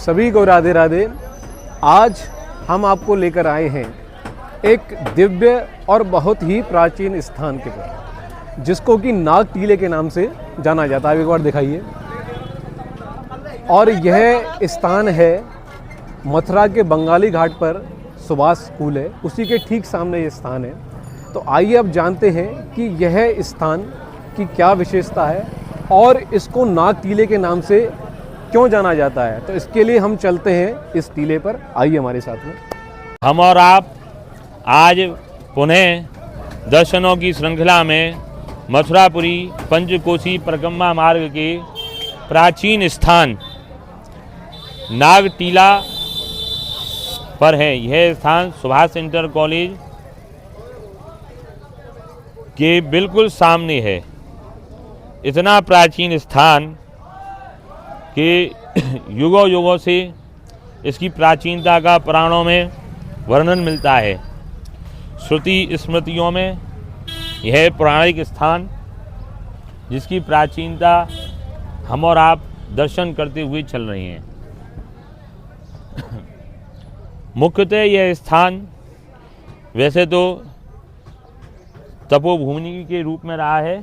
सभी को राधे राधे। आज हम आपको लेकर आए हैं एक दिव्य और बहुत ही प्राचीन स्थान के पर, जिसको कि नाग टीले के नाम से जाना जाता है। आप एक बार दिखाइए। और यह स्थान है मथुरा के बंगाली घाट पर सुभाष स्कूल है, उसी के ठीक सामने ये स्थान है। तो आइए अब जानते हैं कि यह स्थान की क्या विशेषता है और इसको नाग टीले के नाम से क्यों जाना जाता है। तो इसके लिए हम चलते हैं इस टीले पर, आइए हमारे साथ में। हम और आप आज पुनः दर्शनों की श्रृंखला में मथुरापुरी पंचकोसी परिक्रमा मार्ग के प्राचीन स्थान नाग टीला पर है। यह स्थान सुभाष इंटर कॉलेज के बिल्कुल सामने है। इतना प्राचीन स्थान के युगों युगों से इसकी प्राचीनता का पुराणों में वर्णन मिलता है। श्रुति स्मृतियों में यह पौराणिक स्थान जिसकी प्राचीनता हम और आप दर्शन करते हुए चल रहे हैं। मुख्यतः यह स्थान वैसे तो तपोभूमि के रूप में रहा है,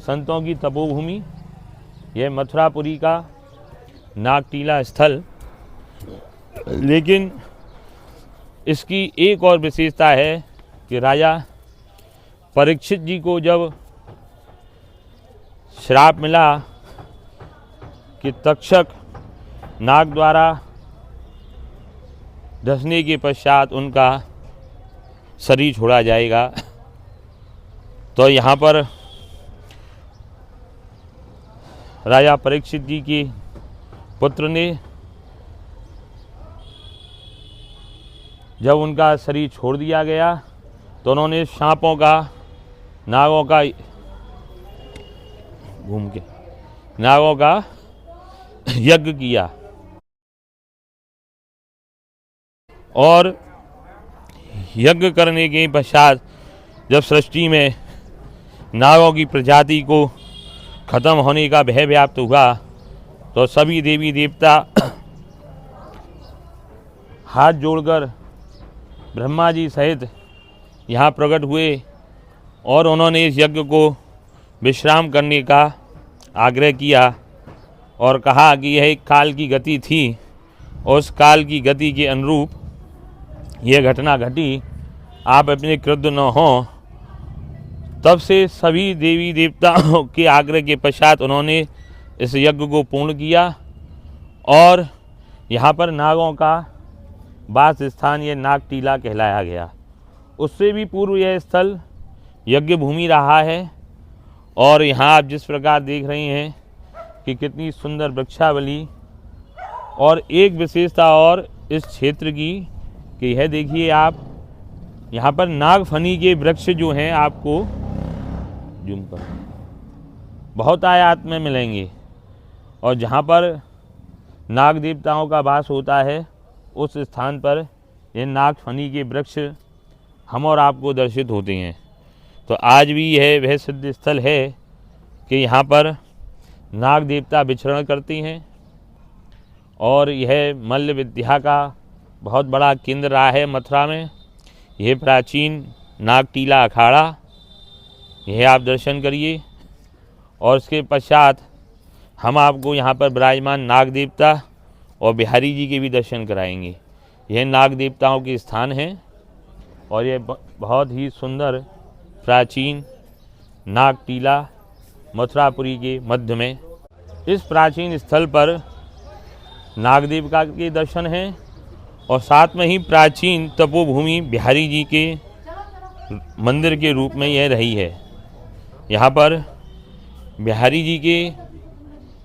संतों की तपोभूमि। यह मथुरापुरी का नागटीला स्थल, लेकिन इसकी एक और विशेषता है कि राजा परीक्षित जी को जब श्राप मिला कि तक्षक नाग द्वारा डसने के पश्चात उनका शरीर छोड़ा जाएगा, तो यहाँ पर राजा परीक्षित जी के पुत्र ने जब उनका शरीर छोड़ दिया गया तो उन्होंने सांपों का नागों का यज्ञ किया। और यज्ञ करने के पश्चात जब सृष्टि में नागों की प्रजाति को खत्म होने का भय व्याप्त हुआ तो सभी देवी देवता हाथ जोड़कर ब्रह्मा जी सहित यहाँ प्रकट हुए और उन्होंने इस यज्ञ को विश्राम करने का आग्रह किया और कहा कि यह एक काल की गति थी और उस काल की गति के अनुरूप यह घटना घटी। आप अपने क्रुद्ध न हों। तब से सभी देवी देवताओं के आग्रह के पश्चात उन्होंने इस यज्ञ को पूर्ण किया और यहाँ पर नागों का वास स्थान ये नाग टीला कहलाया गया। उससे भी पूर्व यह स्थल यज्ञ भूमि रहा है। और यहाँ आप जिस प्रकार देख रहे हैं कि कितनी सुंदर वृक्षावली, और एक विशेषता और इस क्षेत्र की कि यह देखिए आप, यहाँ पर नागफनी के वृक्ष जो हैं आपको जूम कर बहुत आयात में मिलेंगे। और जहाँ पर नाग देवताओं का वास होता है उस स्थान पर ये नागफनी के वृक्ष हम और आपको दर्शित होते हैं। तो आज भी यह वह सिद्ध स्थल है कि यहाँ पर नाग देवता विचरण करते हैं। और यह मल्ल विद्या का बहुत बड़ा केंद्र रहा है मथुरा में। यह प्राचीन नाग टीला अखाड़ा, यह आप दर्शन करिए। और इसके पश्चात हम आपको यहाँ पर विराजमान नाग देवता और बिहारी जी के भी दर्शन कराएंगे। यह नाग देवताओं के स्थान हैं और यह बहुत ही सुंदर प्राचीन नाग टीला मथुरापुरी के मध्य में। इस प्राचीन स्थल पर नागदेवता के दर्शन हैं और साथ में ही प्राचीन तपोभूमि बिहारी जी के मंदिर के रूप में यह रही है। यहाँ पर बिहारी जी के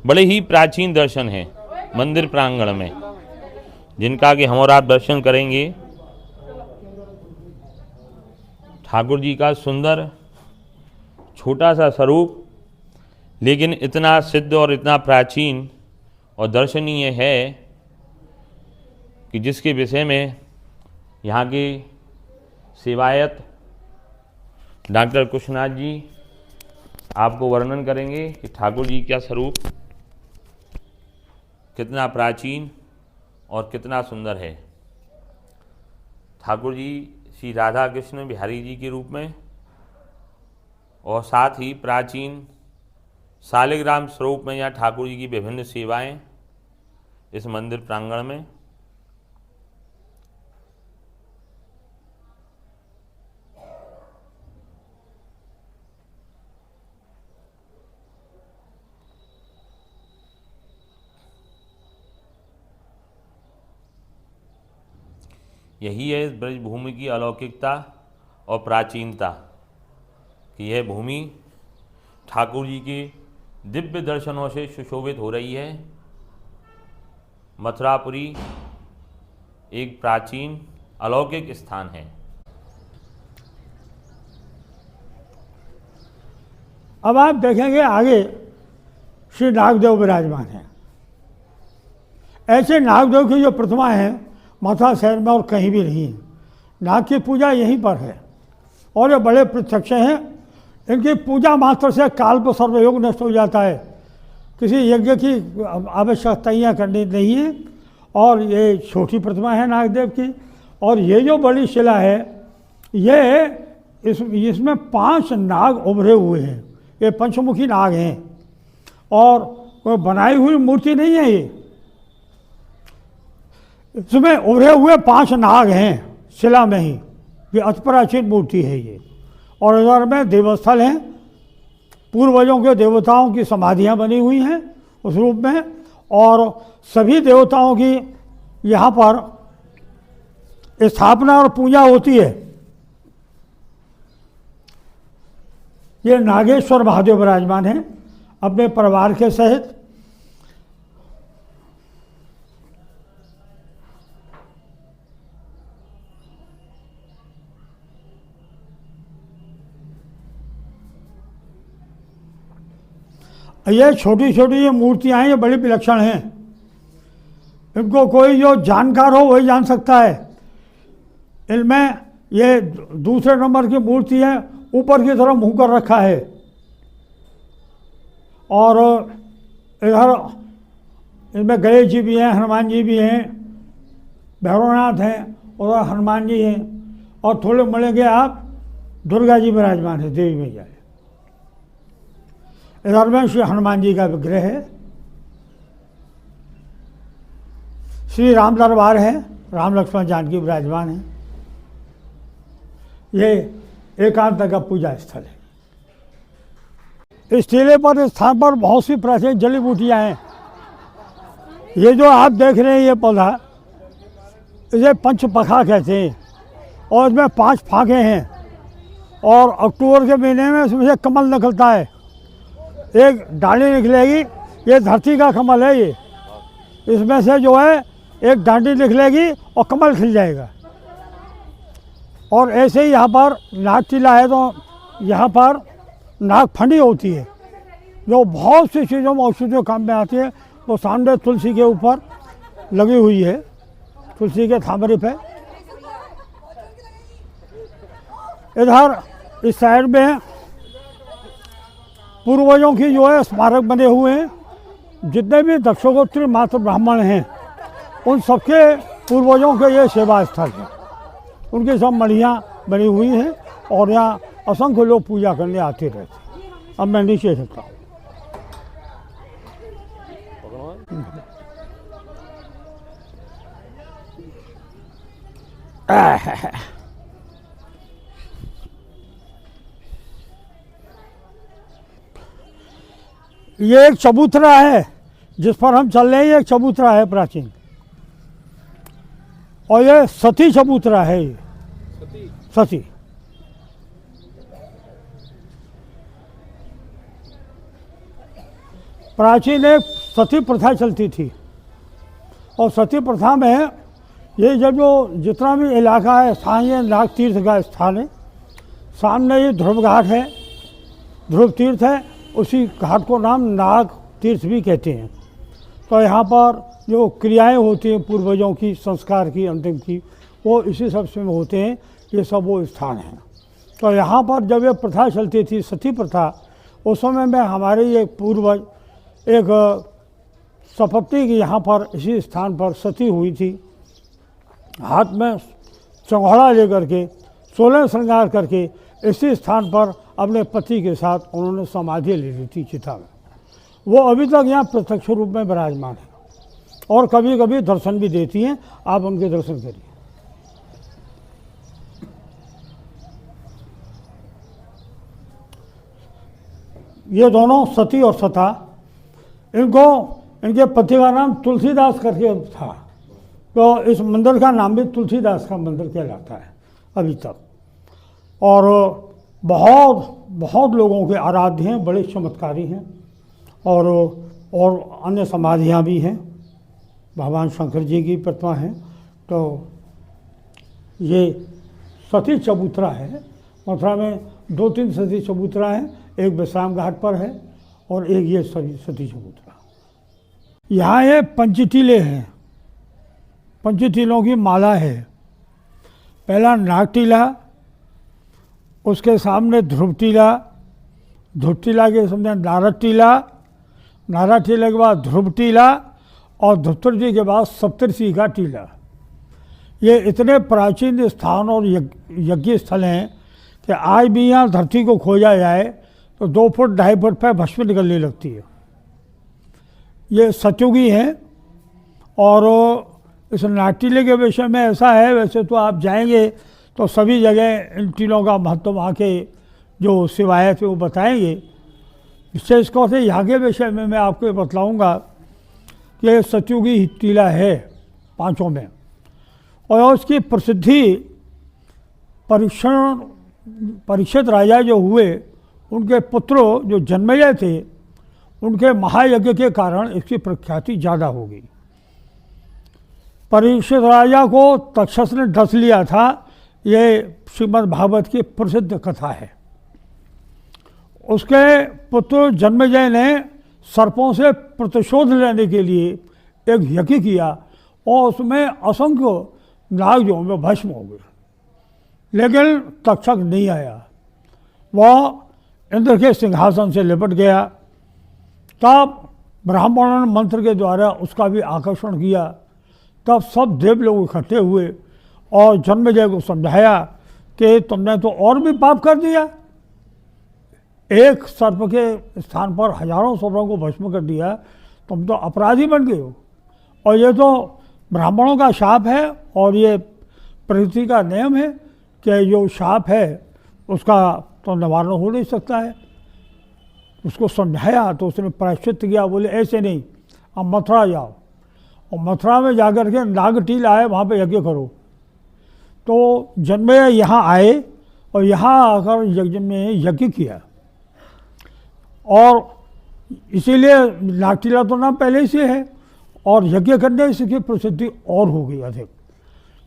बड़े ही प्राचीन दर्शन हैं मंदिर प्रांगण में, जिनका कि हम और आप दर्शन करेंगे। ठाकुर जी का सुंदर छोटा सा स्वरूप, लेकिन इतना सिद्ध और इतना प्राचीन और दर्शनीय है कि जिसके विषय में यहाँ के सेवायत डॉक्टर कुशनाथ जी आपको वर्णन करेंगे कि ठाकुर जी का स्वरूप कितना प्राचीन और कितना सुंदर है। ठाकुर जी श्री राधा कृष्ण बिहारी जी के रूप में और साथ ही प्राचीन शालिग्राम स्वरूप में यहाँ ठाकुर जी की विभिन्न सेवाएं इस मंदिर प्रांगण में। यही है इस ब्रज भूमि की अलौकिकता और प्राचीनता कि यह भूमि ठाकुर जी के दिव्य दर्शनों से सुशोभित हो रही है। मथुरापुरी एक प्राचीन अलौकिक स्थान है। अब आप देखेंगे आगे श्री नागदेव विराजमान हैं। ऐसे नागदेव की जो प्रतिमा है मथुरा शहर में और कहीं भी नहीं है। नाग की पूजा यहीं पर है और ये बड़े प्रत्यक्ष हैं। इनकी पूजा मात्र से काल्प सर्वयोग नष्ट हो जाता है, किसी यज्ञ की आवश्यकता करनी नहीं है। और ये छोटी प्रतिमा है नागदेव की। और ये जो बड़ी शिला है ये इसमें 5 नाग उभरे हुए हैं। ये पंचमुखी नाग हैं और कोई बनाई हुई मूर्ति नहीं है। ये इसमें उभरे हुए 5 नाग हैं शिला में ही। ये अति प्राचीन मूर्ति है ये। और इधर में देवस्थल हैं, पूर्वजों के देवताओं की समाधियां बनी हुई हैं उस रूप में। और सभी देवताओं की यहाँ पर स्थापना और पूजा होती है। ये नागेश्वर महादेव विराजमान हैं अपने परिवार के सहित। ये छोटी छोटी ये मूर्तियाँ हैं, ये बड़ी विलक्षण हैं। इनको कोई जो जानकार हो वही जान सकता है। इनमें ये दूसरे नंबर की मूर्ति है, ऊपर की तरफ मुंह कर रखा है। और इधर इनमें गणेश जी भी हैं, हनुमान जी भी हैं, भैरवनाथ हैं, उधर हनुमान जी हैं। और थोड़े मिलेंगे आप दुर्गा जी विराजमान है, देवी मैया है। इधर में श्री हनुमान जी का विग्रह है। श्री राम दरबार है, राम लक्ष्मण जानकी विराजमान है। ये एकांत का पूजा स्थल है। इस टीले पर, इस स्थान पर बहुत सी प्राचीन जड़ी बूटियाँ हैं। ये जो आप देख रहे हैं ये पौधा, इसे पंचपखा कहते हैं और इसमें 5 फाके हैं। और अक्टूबर के महीने में इसमें से कमल निकलता है, एक डाली निकलेगी। ये धरती का कमल है। ये इसमें से जो है एक डांडी निकलेगी और कमल खिल जाएगा। और ऐसे ही यहाँ पर नाग टीला है तो यहाँ पर नाग फंडी होती है जो बहुत सी चीज़ों में औषधियों काम में आती है। वो सामने तुलसी के ऊपर लगी हुई है, तुलसी के थामरे पे। इधर इस साइड में पूर्वजों की जो है स्मारक बने हुए हैं। जितने भी दक्षिणोत्तर मात्र ब्राह्मण हैं उन सबके पूर्वजों के ये सेवा स्थल है। उनकी सब मढ़ियाँ बनी हुई हैं और यहाँ असंख्य लोग पूजा करने आते रहते हैं। अब मैं नीचे सकता हूँ। ये एक चबूतरा है जिस पर हम चल रहे हैं। ये एक चबूतरा है प्राचीन, और ये सती चबूतरा है। ये सती प्राचीन एक सती प्रथा चलती थी। और सती प्रथा में ये जब जो जितना भी इलाका है स्थान, ये नाग तीर्थ का स्थान है। सामने ये ध्रुव घाट है, ध्रुव तीर्थ है। उसी घाट को नाम नाग तीर्थ भी कहते हैं। तो यहाँ पर जो क्रियाएं होती हैं पूर्वजों की, संस्कार की, अंतिम की, वो इसी सब में होते हैं। ये सब वो स्थान हैं। तो यहाँ पर जब ये प्रथा चलती थी, सती प्रथा, उस समय में हमारे ये पूर्वज एक सपत्नी की यहाँ पर इसी स्थान पर सती हुई थी। हाथ में चौघड़ा लेकर के 16 श्रृंगार करके इसी स्थान पर अपने पति के साथ उन्होंने समाधि ले ली थी चिता में। वो अभी तक यहाँ प्रत्यक्ष रूप में विराजमान है और कभी कभी दर्शन भी देती हैं। आप उनके दर्शन करिए। ये दोनों सती और सता, इनके पति का नाम तुलसीदास करके था, तो इस मंदिर का नाम भी तुलसीदास का मंदिर कहलाता है अभी तक। और बहुत लोगों के आराध्य हैं, बड़े चमत्कारी हैं। और अन्य समाधियाँ भी हैं। भगवान शंकर जी की प्रतिमा है। तो ये सती चबूतरा है। मथुरा में 2-3 सती चबूतरा हैं। एक विश्राम घाट पर है और एक ये सती चबूतरा। यहाँ ये पंचटीले हैं, पंचटीलों की माला है। पहला नागटीला, उसके सामने ध्रुवटीला, ध्रुवटीला के सामने नारदटीला, नारदटीला के बाद ध्रुवटीला और ध्रुवटी के बाद सप्तऋषि का टीला। ये इतने प्राचीन स्थान और यज्ञ स्थल हैं कि आज भी यहाँ धरती को खोजा जाए तो 2 फुट 2.5 फुट पर भस्म निकलने लगती है। ये सतयुगी हैं। और इस नागटीले के विषय में ऐसा है, वैसे तो आप जाएंगे तो सभी जगह इन टीलों का महत्व वहाँ के जो सिवाए थे वो बताएंगे। विशेषकर से यहाँ के विषय में मैं आपको बतलाऊँगा कि सतयुगी टीला है 5 में। और उसकी प्रसिद्धि परीक्षित राजा जो हुए, उनके पुत्र जो जन्मेजय थे, उनके महायज्ञ के कारण इसकी प्रख्याति ज़्यादा हो गई। परीक्षित राजा को तक्षस ने डस लिया था, ये श्रीमद् भागवत की प्रसिद्ध कथा है। उसके पुत्र जन्मेजय ने सर्पों से प्रतिशोध लेने के लिए एक यज्ञ किया और उसमें असंख्य नाग जो में भस्म हो गए। लेकिन तक्षक नहीं आया, वह इंद्र के सिंहासन से लिपट गया। तब ब्राह्मणों ने मंत्र के द्वारा उसका भी आकर्षण किया। तब सब देव लोग इकट्ठे हुए और जन्मेजय को समझाया कि तुमने तो और भी पाप कर दिया, एक सर्प के स्थान पर हजारों सर्पों को भस्म कर दिया, तुम तो अपराधी बन गए हो। और ये तो ब्राह्मणों का शाप है और ये प्रकृति का नियम है कि जो शाप है उसका तो निवारण हो नहीं सकता है। उसको समझाया तो उसने प्रायश्चित किया, बोले ऐसे नहीं, अब मथुरा जाओ और मथुरा में जाकर के नागटील आए, वहाँ पे यज्ञ करो। तो जन्मेजय यहाँ आए और यहाँ आकर यज्ञ में यज्ञ किया। और इसीलिए नागटीला तो नाम पहले से है और यज्ञ करने से इसकी प्रसिद्धि और हो गई अधिक।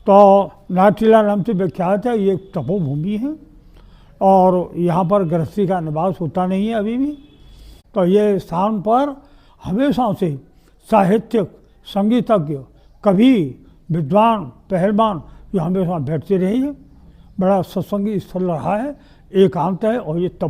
तो नागटीला नाम से विख्यात है। ये एक तपोभूमि है और यहाँ पर गृहस्थी का निवास होता नहीं है अभी भी। तो ये स्थान पर हमेशा से साहित्यिक, संगीतज्ञ, कवि, विद्वान, पहलवान ये हमेशा बैठते रहे हैं। बड़ा सत्संगी स्थल रहा है, एकांत है और ये तप